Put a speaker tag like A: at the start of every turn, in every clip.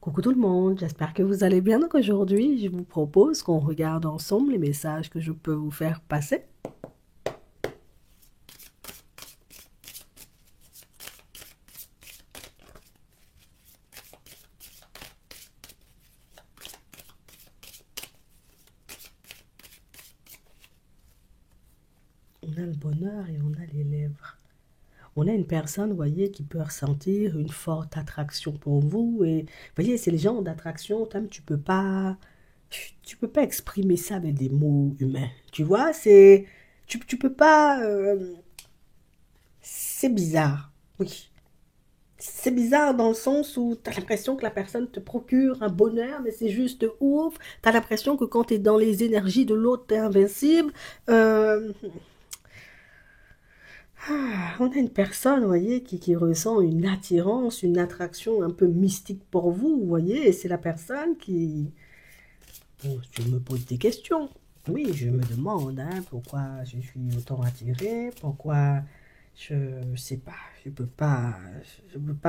A: Coucou tout le monde, j'espère que vous allez bien. Donc aujourd'hui, je vous propose qu'on regarde ensemble les messages que je peux vous faire passer. On a le bonheur et on a les lèvres. On a une personne, vous voyez, qui peut ressentir une forte attraction pour vous. Et vous voyez, c'est le genre d'attraction, tu peux pas exprimer ça avec des mots humains. Tu vois, tu peux pas, c'est bizarre. Oui. C'est bizarre dans le sens où tu as l'impression que la personne te procure un bonheur, mais c'est juste ouf. Tu as l'impression que quand tu es dans les énergies de l'autre, tu es invincible. Euh, on a une personne, vous voyez, qui ressent une attirance, une attraction un peu mystique pour vous, vous voyez, et c'est la personne qui... Bon, je me pose des questions. Oui, je me demande pourquoi je suis autant attirée, pourquoi je sais pas, je peux pas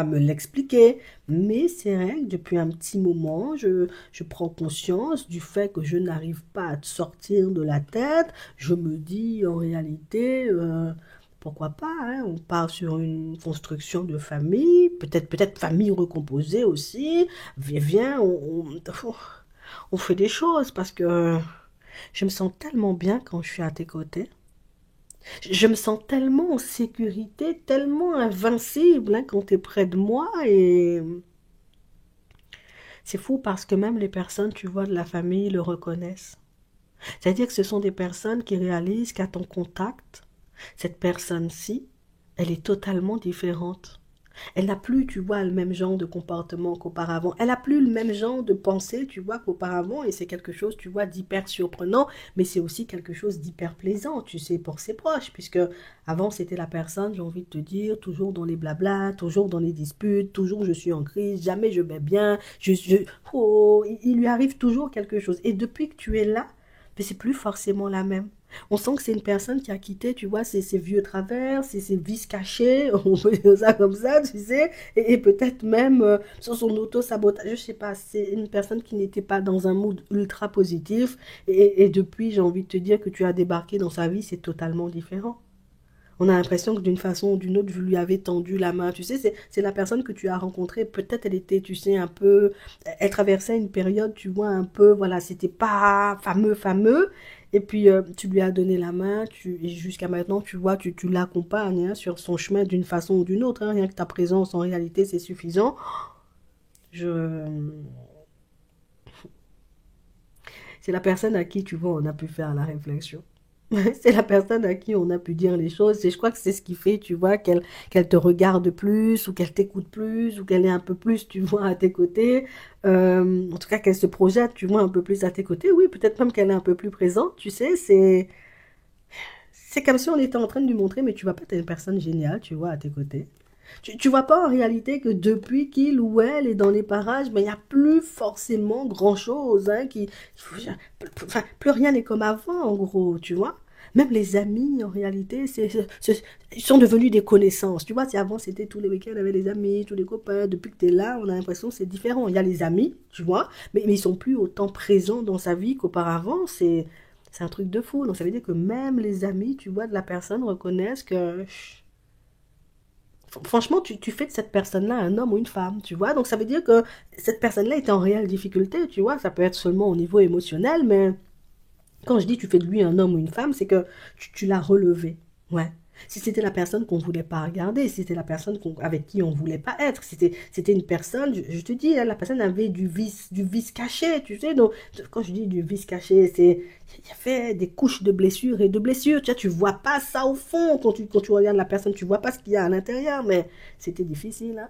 A: me l'expliquer. Mais c'est vrai que depuis un petit moment, je prends conscience du fait que je n'arrive pas à te sortir de la tête. Je me dis en réalité, pourquoi pas, on part sur une construction de famille, peut-être famille recomposée aussi. Viens, on fait des choses parce que je me sens tellement bien quand je suis à tes côtés. Je me sens tellement en sécurité, tellement invincible quand tu es près de moi. Et c'est fou parce que même les personnes, tu vois, de la famille le reconnaissent. C'est-à-dire que ce sont des personnes qui réalisent qu'à ton contact, cette personne-ci, elle est totalement différente. Elle n'a plus, tu vois, le même genre de comportement qu'auparavant. Elle n'a plus le même genre de pensée, tu vois, qu'auparavant. Et c'est quelque chose, tu vois, d'hyper surprenant, mais c'est aussi quelque chose d'hyper plaisant, tu sais, pour ses proches. Puisque avant, c'était la personne, j'ai envie de te dire, toujours dans les blablas, toujours dans les disputes, toujours je suis en crise, jamais je vais bien. Oh, il lui arrive toujours quelque chose. Et depuis que tu es là, mais c'est plus forcément la même. On sent que c'est une personne qui a quitté, tu vois, ses vieux travers, ses vices cachés, on peut dire ça comme ça, tu sais, et peut-être même sur son auto-sabotage, je sais pas, c'est une personne qui n'était pas dans un mood ultra positif, et depuis, j'ai envie de te dire que tu as débarqué dans sa vie, c'est totalement différent. On a l'impression que d'une façon ou d'une autre, vous lui avez tendu la main. Tu sais, c'est la personne que tu as rencontrée. Peut-être elle était, tu sais, un peu... Elle traversait une période, tu vois, un peu... Voilà, c'était pas fameux. Et puis, tu lui as donné la main. Et jusqu'à maintenant, tu vois, tu l'accompagnes sur son chemin d'une façon ou d'une autre. Rien que ta présence, en réalité, c'est suffisant. Je... C'est la personne à qui, tu vois, on a pu faire la réflexion. C'est la personne à qui on a pu dire les choses. Et je crois que c'est ce qui fait, tu vois, qu'elle te regarde plus, ou qu'elle t'écoute plus, ou qu'elle est un peu plus, tu vois, à tes côtés. En tout cas, qu'elle se projette, tu vois, un peu plus à tes côtés. Oui, peut-être même qu'elle est un peu plus présente, tu sais. C'est comme si on était en train de lui montrer, mais tu vois pas, t'es une personne géniale, tu vois, à tes côtés. Tu vois pas en réalité que depuis qu'il ou elle est dans les parages, ben, il n'y a plus forcément grand-chose. Enfin, plus rien n'est comme avant, en gros, tu vois. Même les amis, en réalité, ils sont devenus des connaissances. Tu vois, si avant c'était tous les week-ends avec les amis, tous les copains, depuis que tu es là, on a l'impression que c'est différent. Il y a les amis, tu vois, mais ils sont plus autant présents dans sa vie qu'auparavant. C'est un truc de fou. Donc ça veut dire que même les amis, tu vois, de la personne reconnaissent que franchement, tu fais de cette personne-là un homme ou une femme, tu vois. Donc ça veut dire que cette personne-là est en réelle difficulté, tu vois. Ça peut être seulement au niveau émotionnel, mais quand je dis tu fais de lui un homme ou une femme, c'est que tu l'as relevé. Ouais. Si c'était la personne qu'on ne voulait pas regarder, si c'était la personne avec qui on ne voulait pas être, si c'était une personne, je te dis, la personne avait du vice caché, tu sais. Donc, quand je dis du vice caché, il y avait des couches de blessures et de blessures. Tu vois pas ça au fond quand tu regardes la personne, tu vois pas ce qu'il y a à l'intérieur, mais c'était difficile, hein.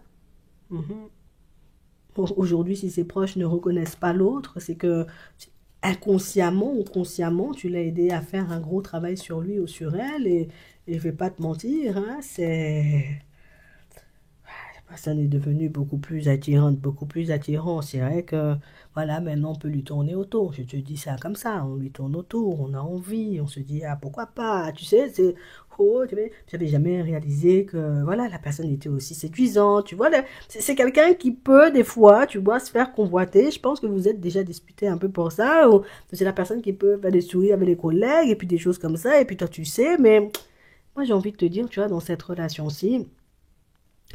A: Mhm. Aujourd'hui, si ses proches ne reconnaissent pas l'autre, c'est que inconsciemment ou consciemment, tu l'as aidé à faire un gros travail sur lui ou sur elle. Et je vais pas te mentir, la personne est devenue beaucoup plus attirante, beaucoup plus attirant. C'est vrai que, voilà, maintenant on peut lui tourner autour. Je te dis ça comme ça, on lui tourne autour, on a envie, on se dit, ah, pourquoi pas, tu sais, Oh, j'avais jamais réalisé que voilà, la personne était aussi séduisante. Tu vois, c'est quelqu'un qui peut, des fois, tu vois, se faire convoiter. Je pense que vous êtes déjà disputé un peu pour ça. Ou c'est la personne qui peut faire des sourires avec les collègues et puis des choses comme ça. Et puis toi, tu sais, mais moi, j'ai envie de te dire, tu vois, dans cette relation-ci,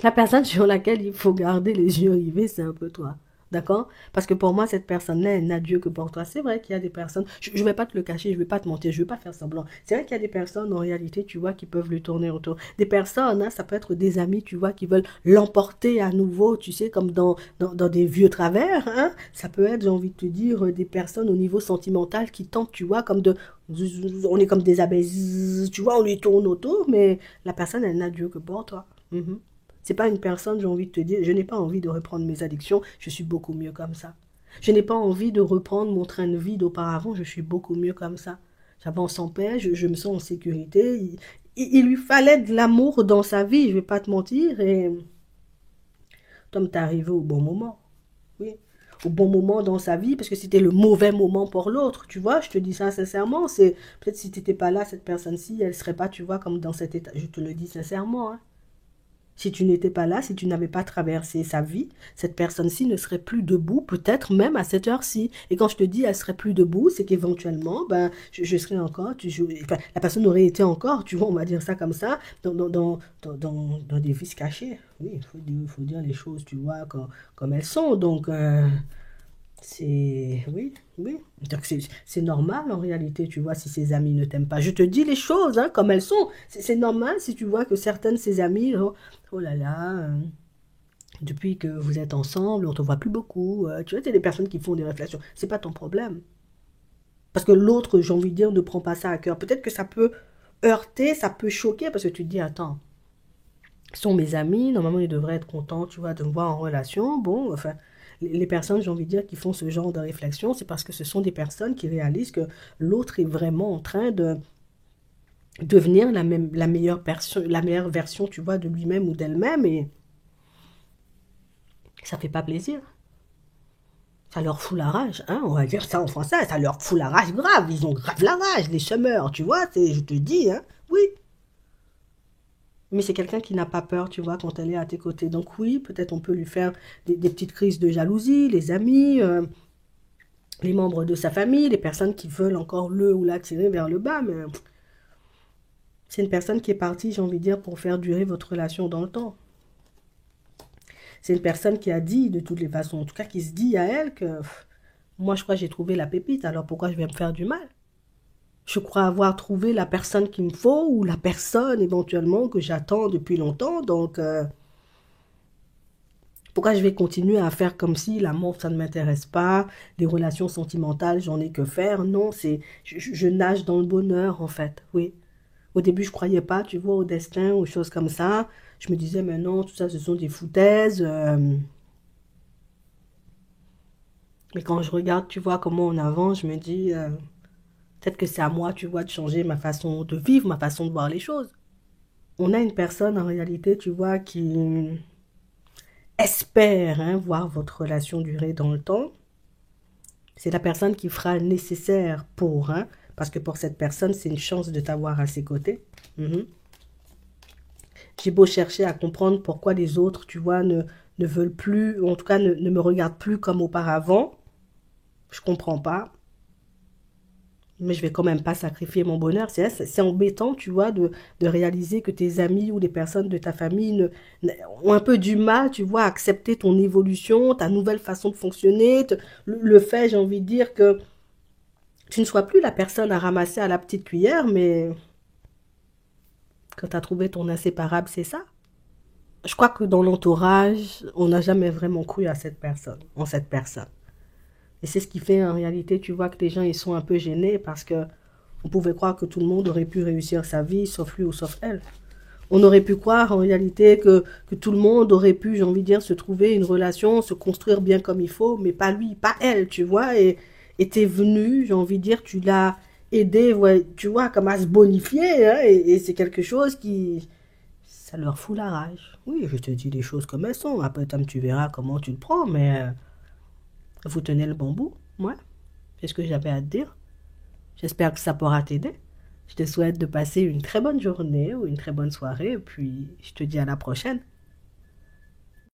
A: la personne sur laquelle il faut garder les yeux rivés, c'est un peu toi. D'accord? Parce que pour moi, cette personne-là, elle n'a Dieu que pour toi. C'est vrai qu'il y a des personnes, je ne vais pas te le cacher, je ne vais pas te mentir, je ne vais pas faire semblant. C'est vrai qu'il y a des personnes, en réalité, tu vois, qui peuvent lui tourner autour. Des personnes, hein, ça peut être des amis, tu vois, qui veulent l'emporter à nouveau, tu sais, comme dans des vieux travers. Hein. Ça peut être, j'ai envie de te dire, des personnes au niveau sentimental qui tentent, tu vois, comme de... On est comme des abeilles, tu vois, on lui tourne autour, mais la personne, elle n'a Dieu que pour toi. Mhm. C'est pas une personne, j'ai envie de te dire, je n'ai pas envie de reprendre mes addictions, je suis beaucoup mieux comme ça. Je n'ai pas envie de reprendre mon train de vie d'auparavant, je suis beaucoup mieux comme ça. J'avance en paix, je me sens en sécurité. Il lui fallait de l'amour dans sa vie, je vais pas te mentir, et Tom t'es arrivé au bon moment. Oui, au bon moment dans sa vie, parce que c'était le mauvais moment pour l'autre, tu vois, je te dis ça sincèrement, c'est peut-être si tu n'étais pas là, cette personne-ci, elle serait pas, tu vois, comme dans cet état, je te le dis sincèrement, hein. Si tu n'étais pas là, si tu n'avais pas traversé sa vie, cette personne-ci ne serait plus debout, peut-être même à cette heure-ci. Et quand je te dis elle serait plus debout, c'est qu'éventuellement, ben, je serais encore, enfin, la personne aurait été encore, tu vois, on va dire ça comme ça, dans des vices cachés. Oui, faut dire les choses, tu vois, comme elles sont. Donc, c'est... Oui, oui. Donc c'est normal en réalité, tu vois, si ses amis ne t'aiment pas. Je te dis les choses hein, comme elles sont. C'est normal si tu vois que certaines de ses amies, oh, oh là là, depuis que vous êtes ensemble, on te voit plus beaucoup. Tu vois, c'est des personnes qui font des réflexions. C'est pas ton problème. Parce que l'autre, j'ai envie de dire, ne prend pas ça à cœur. Peut-être que ça peut heurter, ça peut choquer, parce que tu te dis, attends, ils sont mes amis, normalement ils devraient être contents, tu vois, de me voir en relation. Bon, enfin, les personnes, j'ai envie de dire, qui font ce genre de réflexion, c'est parce que ce sont des personnes qui réalisent que l'autre est vraiment en train de devenir la meilleure version, tu vois, de lui-même ou d'elle-même, et ça fait pas plaisir. Ça leur fout la rage, hein, on va dire ça en français, ça leur fout la rage grave, ils ont grave la rage, les chômeurs, tu vois, je te dis, hein, oui. Mais c'est quelqu'un qui n'a pas peur, tu vois, quand elle est à tes côtés. Donc oui, peut-être on peut lui faire des petites crises de jalousie, les amis, les membres de sa famille, les personnes qui veulent encore le ou la tirer vers le bas, mais c'est une personne qui est partie, j'ai envie de dire, pour faire durer votre relation dans le temps. C'est une personne qui a dit, de toutes les façons, en tout cas qui se dit à elle que moi je crois que j'ai trouvé la pépite, alors pourquoi je vais me faire du mal? Je crois avoir trouvé la personne qu'il me faut ou la personne éventuellement que j'attends depuis longtemps, donc pourquoi je vais continuer à faire comme si l'amour, ça ne m'intéresse pas, les relations sentimentales, j'en ai que faire? Non, je nage dans le bonheur, en fait, oui. Au début, je croyais pas, tu vois, au destin, aux choses comme ça. Je me disais, mais non, tout ça, ce sont des foutaises. Mais quand je regarde, tu vois, comment on avance, je me dis, peut-être que c'est à moi, tu vois, de changer ma façon de vivre, ma façon de voir les choses. On a une personne, en réalité, tu vois, qui espère hein, voir votre relation durer dans le temps. C'est la personne qui fera le nécessaire pour, hein, parce que pour cette personne, c'est une chance de t'avoir à ses côtés. Mhm. J'ai beau chercher à comprendre pourquoi les autres, tu vois, ne veulent plus, ou en tout cas ne me regardent plus comme auparavant. Je comprends pas. Mais je vais quand même pas sacrifier mon bonheur. C'est embêtant, tu vois, de réaliser que tes amis ou les personnes de ta famille ont un peu du mal, tu vois, à accepter ton évolution, ta nouvelle façon de fonctionner, le fait, j'ai envie de dire, que tu ne sois plus la personne à ramasser à la petite cuillère, mais quand tu as trouvé ton inséparable, c'est ça. Je crois que dans l'entourage, on n'a jamais vraiment cru à cette personne, en cette personne. Et c'est ce qui fait en réalité, tu vois, que les gens ils sont un peu gênés parce que on pouvait croire que tout le monde aurait pu réussir sa vie, sauf lui ou sauf elle. On aurait pu croire en réalité que tout le monde aurait pu, j'ai envie de dire, se trouver une relation, se construire bien comme il faut, mais pas lui, pas elle, tu vois. Et t'es venu, j'ai envie de dire, tu l'as aidé, ouais, tu vois, comme à se bonifier, hein, et c'est quelque chose qui, ça leur fout la rage. Oui, je te dis les choses comme elles sont. Après, Tom, tu verras comment tu le prends, mais vous tenez le bon bout. Ouais, c'est ce que j'avais à te dire. J'espère que ça pourra t'aider. Je te souhaite de passer une très bonne journée ou une très bonne soirée et puis je te dis à la prochaine.